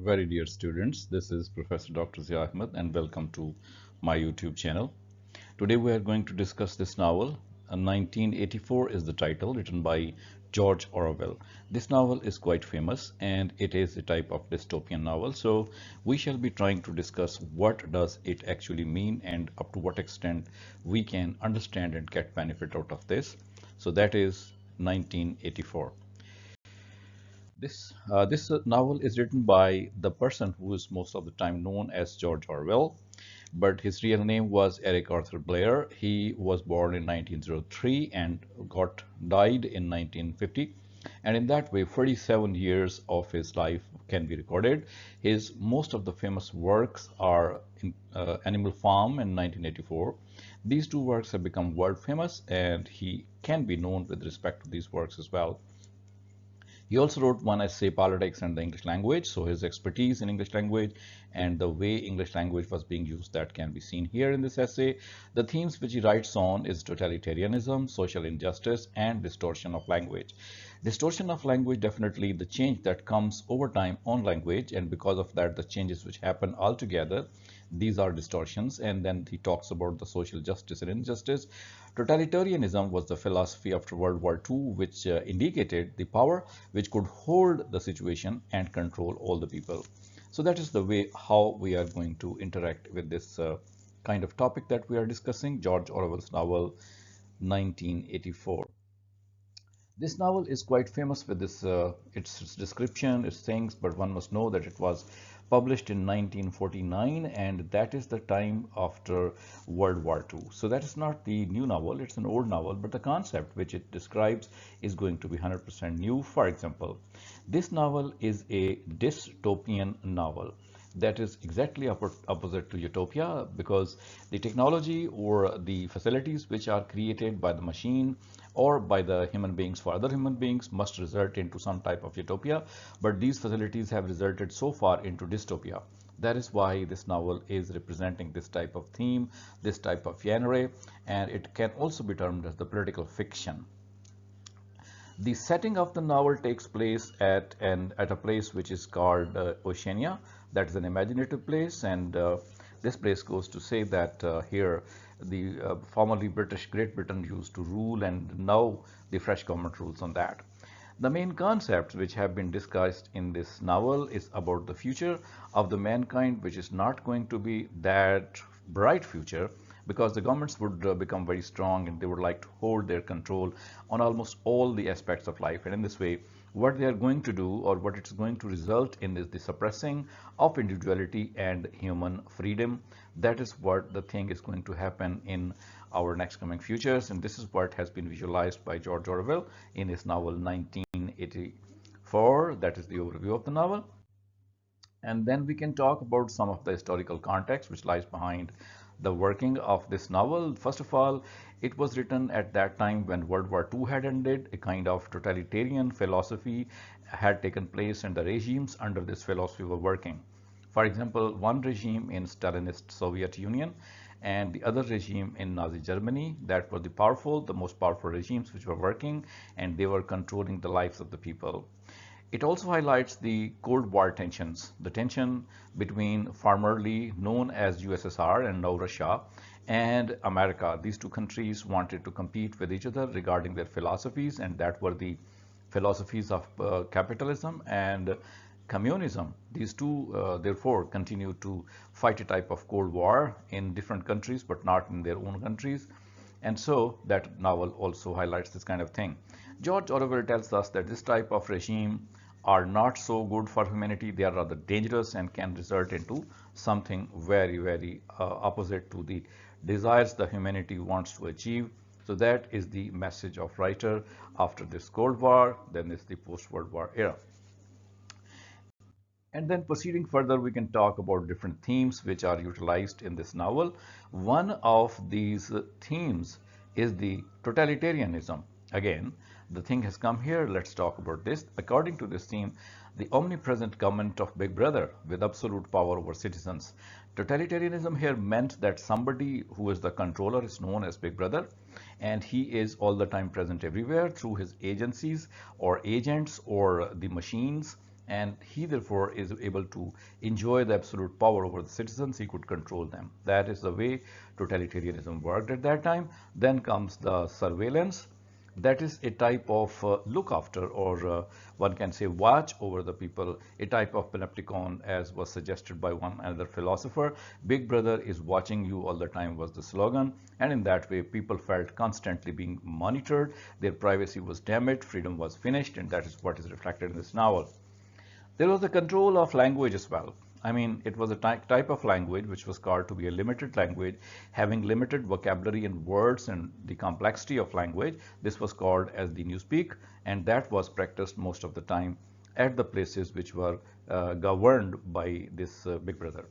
Very dear students, this is Professor Dr. Zia Ahmed and welcome to my YouTube channel. Today we are going to discuss this novel. 1984 is the title, written by George Orwell. This novel is quite famous and it is a type of dystopian novel. So we shall be trying to discuss what does it actually mean and up to what extent we can understand and get benefit out of this. So that is 1984. This novel is written by the person who is most of the time known as George Orwell, but his real name was Eric Arthur Blair. He was born in 1903 and died in 1950. And in that way, 47 years of his life can be recorded. His most of the famous works are Animal Farm in 1984. These two works have become world famous, and he can be known with respect to these works as well. He also wrote one essay, Politics and the English Language. So his expertise in English language and the way English language was being used, that can be seen here in this essay. The themes which he writes on is totalitarianism, social injustice, and distortion of language. Distortion of language, definitely the change that comes over time on language, and because of that, the changes which happen altogether, these are distortions. And then he talks about the social justice and injustice. Totalitarianism was the philosophy after World War II, which indicated the power which could hold the situation and control all the people. So that is the way how we are going to interact with this kind of topic that we are discussing, George Orwell's novel 1984. This novel is quite famous with its description, its things, but one must know that it was published in 1949, and that is the time after World War II. So that is not the new novel, it's an old novel, but the concept which it describes is going to be 100% new. For example, this novel is a dystopian novel that is exactly opposite to utopia, because the technology or the facilities which are created by the machine or by the human beings for other human beings must result into some type of utopia, but these facilities have resulted so far into dystopia. That is why this novel is representing this type of theme, this type of genre, and it can also be termed as the political fiction. The setting of the novel takes place at a place which is called Oceania. That is an imaginative place, and this place goes to say that here the formerly Great Britain used to rule, and now the French government rules on that. The main concepts which have been discussed in this novel is about the future of the mankind, which is not going to be that bright future, because the governments would become very strong and they would like to hold their control on almost all the aspects of life. And in this way, what they are going to do, or what it's going to result in, is the suppressing of individuality and human freedom. That is what the thing is going to happen in our next coming futures, and this is what has been visualized by George Orwell in his novel 1984. That is the overview of the novel. And then we can talk about some of the historical context which lies behind the working of this novel. First of all, it was written at that time when World War II had ended. A kind of totalitarian philosophy had taken place, and the regimes under this philosophy were working. For example, one regime in Stalinist Soviet Union and the other regime in Nazi Germany, that were the most powerful regimes which were working, and they were controlling the lives of the people. It also highlights the Cold War tensions, the tension between formerly known as USSR and now Russia and America. These two countries wanted to compete with each other regarding their philosophies, and that were the philosophies of capitalism and communism. These two, therefore, continue to fight a type of Cold War in different countries, but not in their own countries. And so that novel also highlights this kind of thing. George Orwell tells us that this type of regime are not so good for humanity. They are rather dangerous and can result into something very, very opposite to the desires the humanity wants to achieve. So that is the message of writer after this Cold War. Then is the post-World War era. And then proceeding further, we can talk about different themes which are utilized in this novel. One of these themes is the totalitarianism. Again, the thing has come here. Let's talk about this. According to this theme, the omnipresent government of Big Brother with absolute power over citizens. Totalitarianism here meant that somebody who is the controller is known as Big Brother, and he is all the time present everywhere through his agencies or agents or the machines, and he therefore is able to enjoy the absolute power over the citizens. He could control them. That is the way totalitarianism worked at that time. Then comes the surveillance. That is a type of look after, or one can say watch over the people, a type of panopticon, as was suggested by one another philosopher. Big brother is watching you all the time was the slogan, and in that way people felt constantly being monitored. Their privacy was damaged, freedom was finished, and that is what is reflected in this novel. There was the control of language as well. I mean, it was a type of language which was called to be a limited language, having limited vocabulary and words and the complexity of language. This was called as the newspeak, and that was practiced most of the time at the places which were governed by this big brother.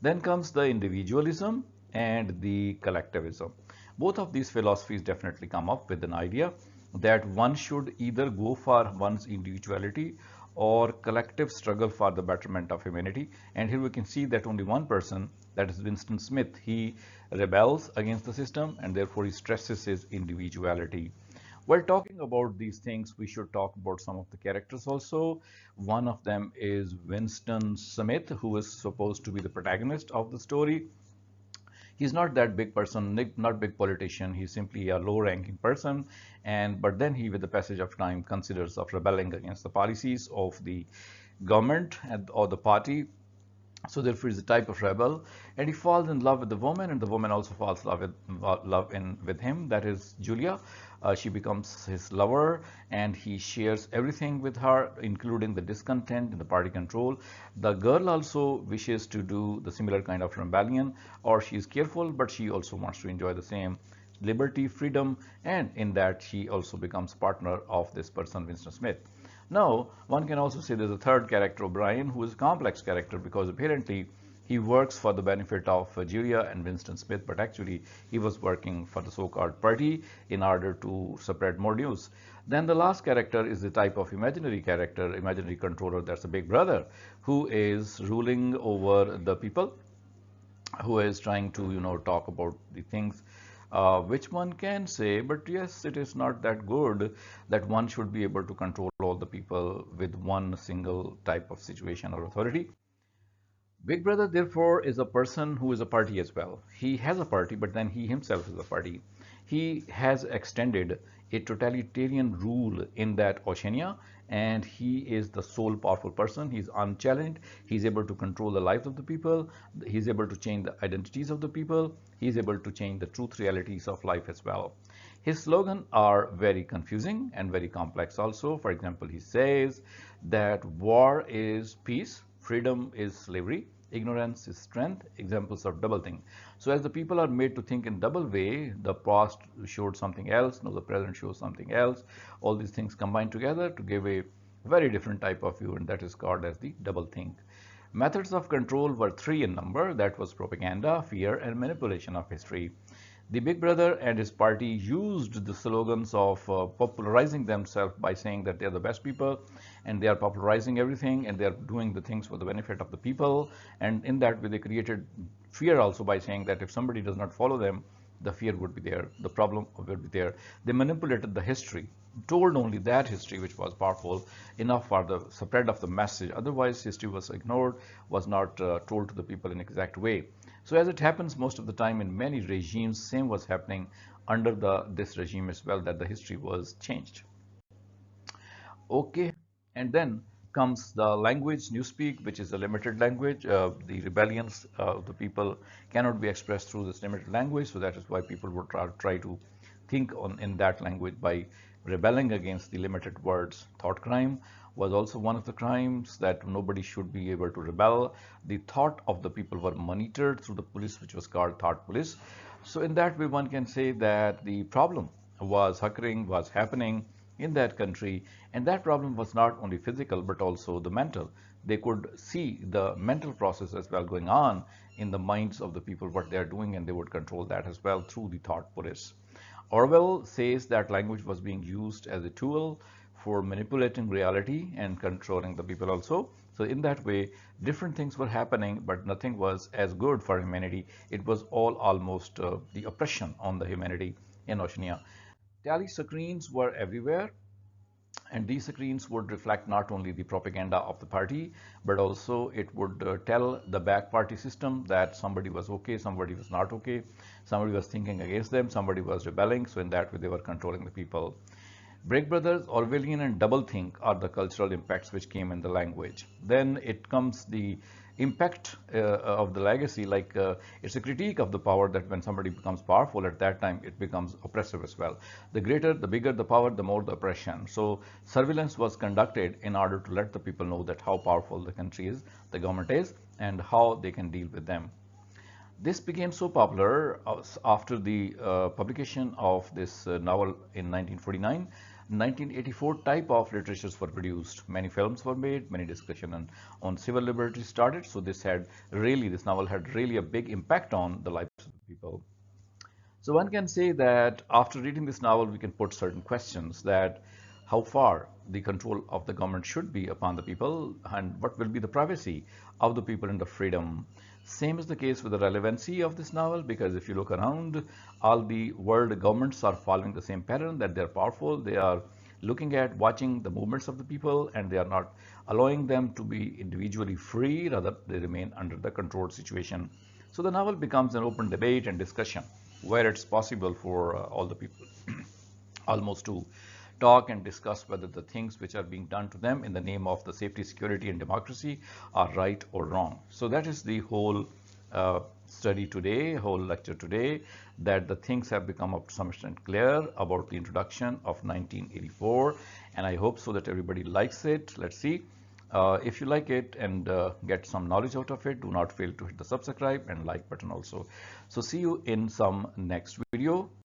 Then comes the individualism and the collectivism. Both of these philosophies definitely come up with an idea that one should either go for one's individuality or collective struggle for the betterment of humanity. And here we can see that only one person, that is Winston Smith, he rebels against the system and therefore he stresses his individuality. While talking about these things, we should talk about some of the characters also. One of them is Winston Smith, who is supposed to be the protagonist of the story. He's not that big person, not big politician. He's simply a low-ranking person, and but then he, with the passage of time, considers of rebelling against the policies of the government or the party. So therefore, he's a type of rebel, and he falls in love with the woman, and the woman also falls with him. That is Julia. She becomes his lover, and he shares everything with her, including the discontent and the party control. The girl also wishes to do the similar kind of rebellion, or she is careful, but she also wants to enjoy the same liberty, freedom, and in that she also becomes partner of this person, Winston Smith. Now, one can also say there's a third character, O'Brien, who is a complex character because apparently he works for the benefit of Julia and Winston Smith, but actually he was working for the so-called party in order to spread more news. Then the last character is the type of imaginary character, imaginary controller, that's a big brother, who is ruling over the people, who is trying to, talk about the things which one can say, but yes, it is not that good that one should be able to control all the people with one single type of situation or authority. Big Brother, therefore, is a person who is a party as well. He has a party, but then he himself is a party. He has extended a totalitarian rule in that Oceania, and he is the sole powerful person. He's unchallenged. He's able to control the lives of the people. He's able to change the identities of the people. He's able to change the truth realities of life as well. His slogans are very confusing and very complex also. For example, he says that war is peace, freedom is slavery, ignorance is strength, examples of double think. So as the people are made to think in double way, the past showed something else, now the present shows something else. All these things combine together to give a very different type of view, and that is called as the double think. Methods of control were three in number, that was propaganda, fear, and manipulation of history. The Big Brother and his party used the slogans of popularizing themselves by saying that they are the best people and they are popularizing everything and they are doing the things for the benefit of the people. And in that way, they created fear also by saying that if somebody does not follow them, the fear would be there, the problem would be there. They manipulated the history, told only that history which was powerful enough for the spread of the message. Otherwise, history was ignored, was not told to the people in exact way. So as it happens most of the time in many regimes, same was happening under this regime as well, that the history was changed. Okay, and then comes the language, newspeak, which is a limited language. The rebellions of the people cannot be expressed through this limited language, so that is why people would try to think in that language by rebelling against the limited words. Thought crime was also one of the crimes that nobody should be able to rebel. The thought of the people were monitored through the police, which was called thought police. So in that way, one can say that the problem was occurring, was happening in that country, and that problem was not only physical but also the mental. They could see the mental process as well going on in the minds of the people, what they are doing, and they would control that as well through the thought police. Orwell says that language was being used as a tool for manipulating reality and controlling the people also. So in that way, different things were happening, but nothing was as good for humanity. It was all almost the oppression on the humanity in Oceania. Tally screens were everywhere. And these screens would reflect not only the propaganda of the party, but also it would tell the back party system that somebody was okay, somebody was not okay, somebody was thinking against them, somebody was rebelling. So in that way, they were controlling the people. Break Brothers, Orwellian, and Doublethink are the cultural impacts which came in the language. Then it comes the impact of the legacy, like it's a critique of the power that when somebody becomes powerful at that time, it becomes oppressive as well. The greater, the bigger the power, the more the oppression. So surveillance was conducted in order to let the people know that how powerful the country is, the government is, and how they can deal with them. This became so popular after the publication of this novel in 1949. 1984 type of literatures were produced. Many films were made, many discussion on civil liberties started. So this novel had really a big impact on the lives of the people. So one can say that after reading this novel, we can put certain questions that how far the control of the government should be upon the people and what will be the privacy of the people and the freedom. Same is the case with the relevancy of this novel, because if you look around, all the world governments are following the same pattern, that they're powerful, they are looking at watching the movements of the people, and they are not allowing them to be individually free, rather they remain under the controlled situation. So the novel becomes an open debate and discussion where it's possible for all the people almost to talk and discuss whether the things which are being done to them in the name of the safety, security, and democracy are right or wrong. So that is the whole study today, whole lecture today, that the things have become up to some extent clear about the introduction of 1984, and I hope so that everybody likes it. Let's see. If you like it and get some knowledge out of it, do not fail to hit the subscribe and like button also. So see you in some next video.